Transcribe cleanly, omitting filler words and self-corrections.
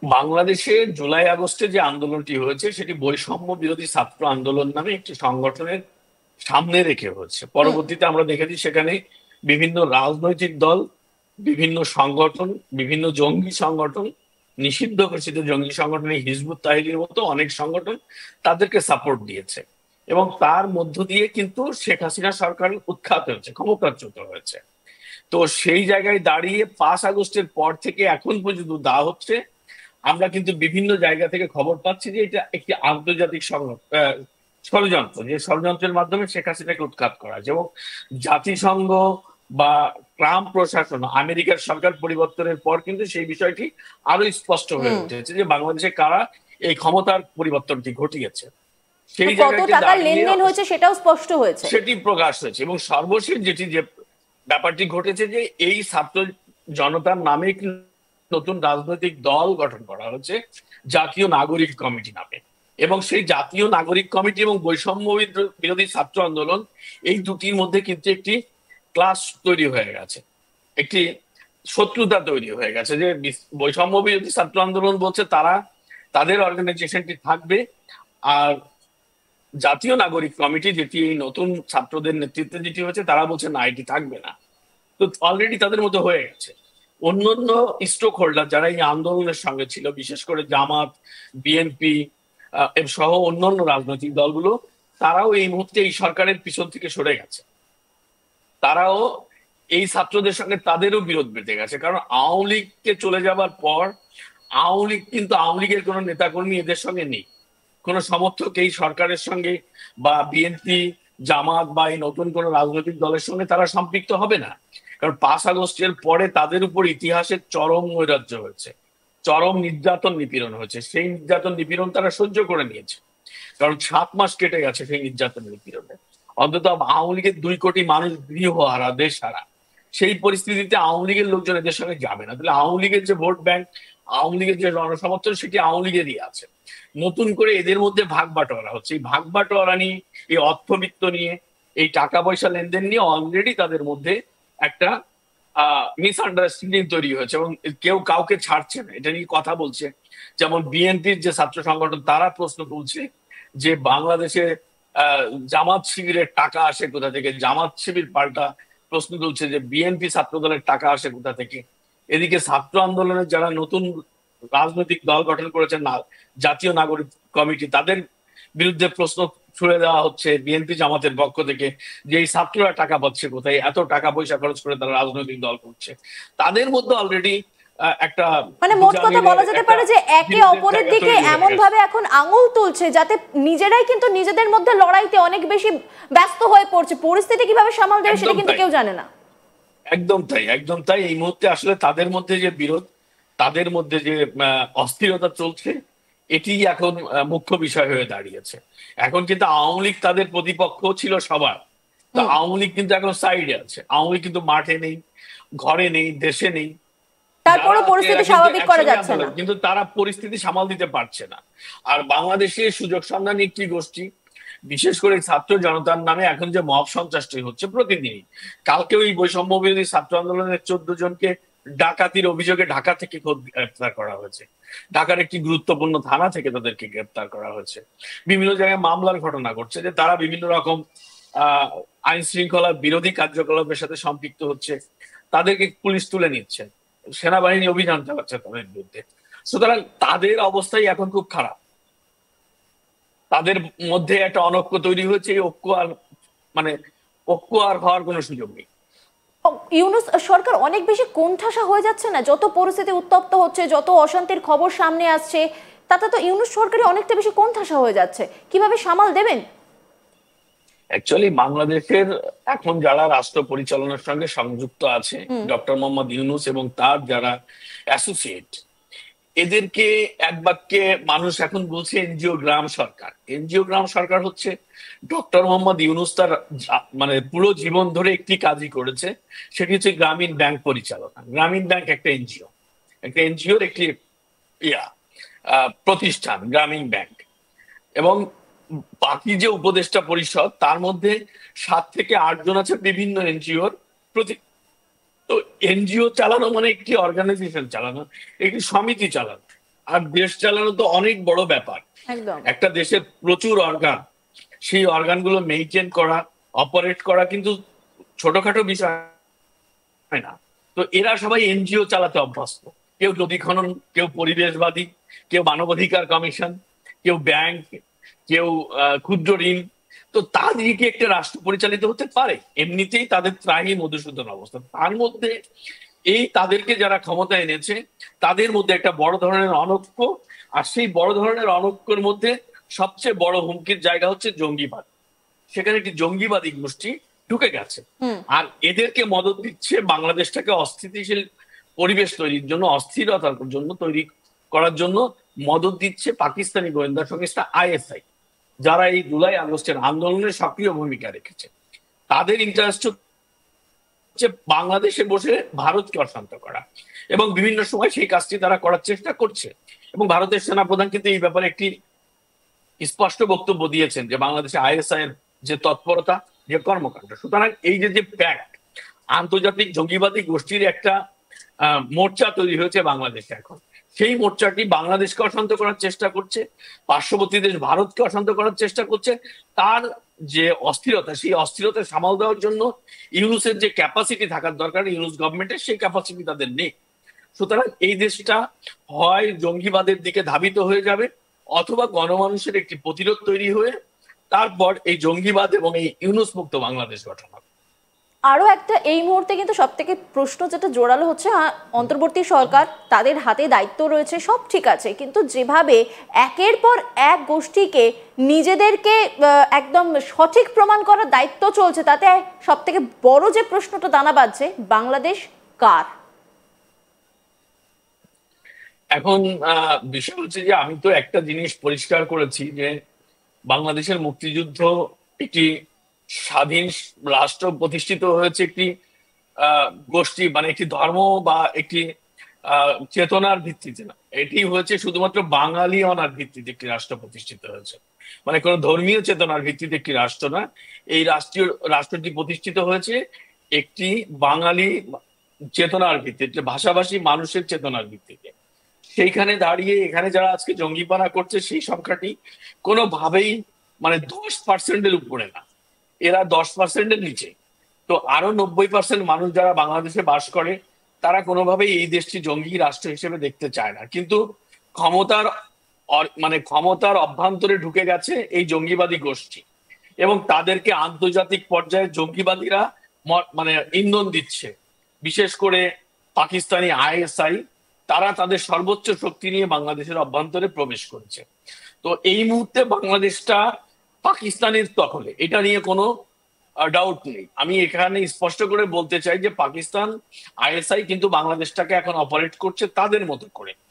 বাংলাদেশে জুলাই আগস্টে যে আন্দোলনটি হয়েছে সেটি বৈষম্য বিরোধী ছাত্র আন্দোলন নামে একটি সংগঠনের সামনে রেখে হচ্ছে। হুম। পরবর্তীতে আমরা দেখেছি সেখানে বিভিন্ন রাজনৈতিক দল, বিভিন্ন সংগঠন, বিভিন্ন জঙ্গি সংগঠন, নিষিদ্ধ ঘোষিত জঙ্গি সংগঠন হিজবুত তাহরিরের মতো অনেক সংগঠন তাদেরকে সাপোর্ট দিয়েছে। এবং তার মধ্য দিয়ে কিন্তু শেখ হাসিনা সরকার উৎখাত হয়েছে, ক্ষমতাচ্যুত হয়েছে। তো সেই জায়গায় দাঁড়িয়ে 5 আগস্টের পর থেকে এখন পর্যন্ত দেওয়া হচ্ছে, আমরা কিন্তু বিভিন্ন জায়গা থেকে খবর পাচ্ছি যে এটা একটি আন্তর্জাতিক ষড়যন্ত্র, যে ষড়যন্ত্রের মাধ্যমে শেখ হাসিনাকে উৎখাত করা হয়েছে। এবং জাতিসংঘ বা ট্রাম্প প্রশাসন, আমেরিকার সরকার পরিবর্তনের পর কিন্তু সেই বিষয়টি আরো স্পষ্ট হয়ে হুম। উঠেছে যে বাংলাদেশে কারা এই ক্ষমতার পরিবর্তনটি ঘটিয়েছে। তো সেই কত জায়গাতে টাকার দাঁড়িয়ে লেনদেন হয়েছে সেটাও স্পষ্ট হয়েছে। সেটি প্রকাশ হয়েছে। এবং সর্বশেষ যে ব্যাপারটি ঘটেছে যে এই ছাত্র জনতার নামে একটি নতুন রাজনৈতিক দল গঠন করা হচ্ছে, জাতীয় নাগরিক কমিটি নামে। এবং সেই জাতীয় নাগরিক কমিটি এবং বৈষম্য বিরোধী ছাত্র আন্দোলন, এই দুটির মধ্যে কিন্তু একটি ক্লাস তৈরি হয়ে গেছে, একটি শত্রুতা তৈরি হয়ে গেছে। যে বৈষম্য বিরোধী ছাত্র আন্দোলন বলছে তারা তাদের অর্গানাইজেশনটি থাকবে, আর জাতীয় নাগরিক কমিটি, যেটি এই নতুন ছাত্রদের নেতৃত্বে যেটি হচ্ছে, তারা বলছে না, এটি থাকবে না। তো অলরেডি তাদের মতো হয়ে গেছে। অন্যান্য স্টোক হোল্ডার যারা এই আন্দোলনের সঙ্গে ছিল, বিশেষ করে জামাত, বিএনপি সহ অন্যান্য রাজনৈতিক দলগুলো, তারাও এই মুহূর্তে এই সরকারের পিছন থেকে সরে গেছে। তারাও এই ছাত্রদের সঙ্গে তাদেরও বিরোধ বেঁধে গেছে। কারণ আওয়ামী লীগকে চলে যাবার পর আওয়ামী লীগ কিন্তু, আওয়ামী লীগের কোনো নেতাকর্মী এদের সঙ্গে নেই, কোনো সমর্থক এই সরকারের সঙ্গে বা বিএনপি, জামাত বা এই নতুন কোন রাজনৈতিক দলের সঙ্গে তারা সম্পৃক্ত হবে না। কারণ 5 আগস্টের পরে তাদের উপর ইতিহাসের চরম নৈরাজ্য হয়েছে, চরম নির্যাতন নিপীড়ন হয়েছে। সেই নির্যাতন নিপীড়ন তারা সহ্য করে নিয়েছে, কারণ 7 মাস কেটে গেছে সেই নির্যাতন নিপীড়নে। অন্তত আওয়ামী লীগের 2 কোটি মানুষ গৃহহারা, দেশ হারা। সেই পরিস্থিতিতে আওয়ামী লীগের লোকজন এদের সঙ্গে যাবে না। তাহলে আওয়ামী লীগের যে ভোট ব্যাংক, আওয়ামী লীগের যে জনসমর্থন, সেটি আওয়ামী লীগেরই আছে। নতুন করে এদের মধ্যে ভাগ বাটোয়ারা হচ্ছে। এই ভাগ বাটোয়ারা নিয়ে, এই অর্থবিত্ত নিয়ে, এই টাকা পয়সা লেনদেন নিয়ে অলরেডি তাদের মধ্যে একটা মিসআন্ডারস্ট্যান্ডিং তৈরি হয়েছে এবং কেউ কাউকে ছাড়ছে না, এটা নিয়ে কথা বলছে। যেমন বিএনপির যে ছাত্র সংগঠন, তারা প্রশ্ন তুলছে যে বাংলাদেশে আহ জামাত শিবিরের টাকা আসে কোথা থেকে। জামাত শিবির পাল্টা প্রশ্ন তুলছে যে বিএনপি ছাত্র দলের টাকা আসে কোথা থেকে। এদিকে ছাত্র আন্দোলনের যারা নতুন রাজনৈতিক দল গঠন করেছেন না, জাতীয় নাগরিক কমিটি, তাদের বিরুদ্ধে প্রশ্ন ছুড়ে দেওয়া হচ্ছে বিএনপি জামাতের পক্ষ থেকে যে এই ছাত্ররা টাকা পাচ্ছে কোথায়, এত টাকা পয়সা খরচ করে তারা রাজনৈতিক দল করছে। তাদের মধ্যে অলরেডি একটা মানে মোট কথা বুঝানির বলা যেতে একটা পারে যে একে বিরোধের অপরের জায়গা দিকে তৈরি হয়ে এমন গেছে। ভাবে এখন আঙুল তুলছে যাতে নিজেরাই কিন্তু নিজেদের মধ্যে লড়াইতে অনেক বেশি ব্যস্ত হয়ে পড়ছে। পরিস্থিতি কিভাবে সামাল দেবে সেটা একদম কিন্তু তাই, কেউ জানে না। একদম তাই, একদম তাই। এই মুহূর্তে আসলে তাদের মধ্যে যে বিরোধ, তাদের মধ্যে যে অস্থিরতা চলছে, এটি এখন মুখ্য বিষয় হয়ে দাঁড়িয়েছে। এখন কিন্তু আওয়ামী লীগ তাদের প্রতিপক্ষ ছিল সবার, তো হুম। আওয়ামী লীগ কিন্তু এখন সাইডে আছে। আওয়ামী লীগ কিন্তু মাঠে নেই, ঘরে নেই, দেশে নেই। যারা তারপরও আছে এরা পরিস্থিতি কিন্তু স্বাভাবিক করা একসঙ্গে যাচ্ছে না। আন্দোলন, কিন্তু তারা পরিস্থিতি সামাল দিতে পারছে না। আর বাংলাদেশে সুযোগ সন্ধানী একটি গোষ্ঠী, বিশেষ করে ছাত্র জনতার নামে এখন যে মব সন্ত্রাসটি হচ্ছে প্রতিদিনই। কালকে ওই বৈষম্য বিরোধী ছাত্র আন্দোলনের 14 জনকে ডাকাতির অভিযোগে ঢাকা থেকে গ্রেপ্তার করা হয়েছে। ঢাকার একটি গুরুত্বপূর্ণ থানা থেকে তাদেরকে গ্রেপ্তার করা হয়েছে। বিভিন্ন জায়গায় মামলার ঘটনা ঘটছে যে তারা বিভিন্ন রকম আহ আইন শৃঙ্খলা বিরোধী কার্যকলাপের সাথে সম্পৃক্ত হচ্ছে, তাদেরকে পুলিশ তুলে নিচ্ছে, সেনাবাহিনী অভিযান চালাচ্ছে তাদের বিরুদ্ধে। সুতরাং তাদের অবস্থাই এখন খুব খারাপ। তাদের মধ্যে একটা অনৈক্য তৈরি হয়েছে। এই ঐক্য আর মানে ঐক্য আর হওয়ার কোনো সুযোগ নেই। ইউনূস সরকার অনেক বেশি কোণঠাসা হয়ে যাচ্ছে না? যত পরিস্থিতি উত্তপ্ত হচ্ছে, যত অশান্তির খবর সামনে আসছে, তাতে তো ইউনূস সরকারই অনেকটা বেশি কোণঠাসা হয়ে যাচ্ছে। কিভাবে সামাল দেবেন? অ্যাকচুয়ালি বাংলাদেশের এখন যারা রাষ্ট্র পরিচালনার সঙ্গে সংযুক্ত আছে, হুম। ডক্টর মোহাম্মদ ইউনূস এবং তার যারা অ্যাসোসিয়েট, এদেরকে এক বাক্যে মানুষ এখন বলছে এনজিও গ্রাম সরকার। এনজিও গ্রাম সরকার হচ্ছে ডক্টর মোহাম্মদ ইউনূস তার মানে পুরো জীবন ধরে একটি কাজই করেছে, সেটি হচ্ছে গ্রামীণ ব্যাংক পরিচালনা। গ্রামীণ ব্যাংক একটা এনজিও, একটা এনজিওর একটি ইয়া প্রতিষ্ঠান গ্রামীণ ব্যাংক। এবং বাকি যে উপদেষ্টা পরিষদ, তার মধ্যে 7 থেকে 8 জন আছে বিভিন্ন এনজিওর প্রতি। তো এনজিও চালানো মানে একটি অর্গানাইজেশন চালানো, একটি সমিতি চালানো। আর দেশ চালানো তো অনেক বড় ব্যাপার। একদম। একটা দেশের প্রচুর অর্গান, সেই অর্গানগুলো মেনটেন করা, অপারেট করা কিন্তু ছোটখাটো বিষয় না। তো এরা সবাই এনজিও চালাতে অভ্যস্ত। কেউ নদী খনন, কেউ পরিবেশবাদী, কেউ মানবাধিকার কমিশন, কেউ ব্যাংক, কেউ ক্ষুদ্র ঋণ। তো তাদের কি একটা রাষ্ট্র পরিচালিত হতে পারে? এমনিতেই তাদের ত্রাহি মধুসূদন অবস্থা, তার মধ্যে এই তাদেরকে যারা ক্ষমতা এনেছে তাদের মধ্যে একটা বড় ধরনের অনৈক্য। আর সেই বড় ধরনের অনৈক্যের মধ্যে সবচেয়ে বড় হুমকির জায়গা হচ্ছে জঙ্গিবাদ। সেখানে একটি জঙ্গিবাদী গোষ্ঠী ঢুকে গেছে, আর এদেরকে মদত দিচ্ছে বাংলাদেশটাকে অস্থিতিশীল পরিবেশ তৈরির জন্য, অস্থিরতার জন্য তৈরি করার জন্য মদত দিচ্ছে পাকিস্তানি গোয়েন্দা সংস্থা আইএসআই, যারা এই জুলাই আগস্টের আন্দোলনে সক্রিয় ভূমিকা রেখেছে। তাদের ইন্টারেস্ট হচ্ছে বাংলাদেশে বসে ভারতকে অশান্ত করা, এবং বিভিন্ন সময় সেই কাজটি তারা করার চেষ্টা করছে। এবং ভারতের সেনাপ্রধান কিন্তু এই ব্যাপারে একটি স্পষ্ট বক্তব্য দিয়েছেন যে বাংলাদেশে আইএসআই এর যে তৎপরতা, যে কর্মকাণ্ড, সুতরাং এই যে প্যাক্ট, আন্তর্জাতিক জঙ্গিবাদী গোষ্ঠীর একটা মোর্চা তৈরি হয়েছে বাংলাদেশে এখন। সেই মোর্চাটি বাংলাদেশকে অশান্ত করার চেষ্টা করছে, পার্শ্ববর্তী দেশ ভারতকে অশান্ত করার চেষ্টা করছে। তার যে অস্থিরতা, সেই অস্থিরতা সামাল দেওয়ার জন্য ইউনুসের যে ক্যাপাসিটি থাকার দরকার, ইউনুস গভর্নমেন্টের সেই ক্যাপাসিটি তাদের নেই। সুতরাং এই দেশটা হয় জঙ্গিবাদের দিকে ধাবিত হয়ে যাবে, অথবা গণমানুষের একটি প্রতিরোধ তৈরি হয়ে তারপর এই জঙ্গিবাদ এবং এই ইউনুস মুক্ত বাংলাদেশ গঠন হবে। আরো একটা এই মুহূর্তে কিন্তু সব থেকে প্রশ্ন যেটা জোরালো হচ্ছে, অন্তর্বর্তী সরকার, তাদের হাতে দায়িত্ব রয়েছে, সব ঠিক আছে, কিন্তু যেভাবে একের পর এক গোষ্ঠীকে নিজেদেরকে একদম সঠিক প্রমাণ করার দায়িত্ব চলছে, তাতে সব থেকে বড় যে প্রশ্নটা দানা বাঁধছে, বাংলাদেশ কার? এখন বিষয় হচ্ছে যে আমি তো একটা জিনিস পরিষ্কার করেছি যে বাংলাদেশের মুক্তিযুদ্ধ একটি স্বাধীন রাষ্ট্র প্রতিষ্ঠিত হয়েছে একটি গোষ্ঠী, মানে একটি ধর্ম বা একটি চেতনার ভিত্তিতে না। এটি হয়েছে শুধুমাত্র বাঙালি অনার ভিত্তিতে একটি রাষ্ট্র প্রতিষ্ঠিত হয়েছে, মানে কোনো ধর্মীয় চেতনার ভিত্তিতে একটি রাষ্ট্র না। এই রাষ্ট্রটি প্রতিষ্ঠিত হয়েছে একটি বাঙালি চেতনার ভিত্তিতে, ভাষাভাষী মানুষের চেতনার ভিত্তিতে। সেইখানে দাঁড়িয়ে এখানে যারা আজকে জঙ্গিপানা করছে, সেই সংখ্যাটি কোনোভাবেই মানে 10%-এর উপরে না, এরা 10%-এর নিচে। তো আরো 90% মানুষ যারা বাংলাদেশে বাস করে, তারা কোনোভাবেই এই দেশটি জঙ্গি রাষ্ট্র হিসেবে দেখতে চায় না। কিন্তু ক্ষমতার অভ্যন্তরে ঢুকে গেছে এই জঙ্গিবাদী গোষ্ঠী, এবং তাদেরকে আন্তর্জাতিক পর্যায়ে জঙ্গিবাদীরা মানে ইন্ধন দিচ্ছে। বিশেষ করে পাকিস্তানি আইএসআই, তারা তাদের সর্বোচ্চ শক্তি নিয়ে বাংলাদেশের অভ্যন্তরে প্রবেশ করেছে। তো এই মুহূর্তে বাংলাদেশটা পাকিস্তানের দখলে, এটা নিয়ে কোনো ডাউট নেই। আমি এখানে স্পষ্ট করে বলতে চাই যে পাকিস্তান আইএসআই কিন্তু বাংলাদেশটাকে এখন অপারেট করছে তাদের মতো করে।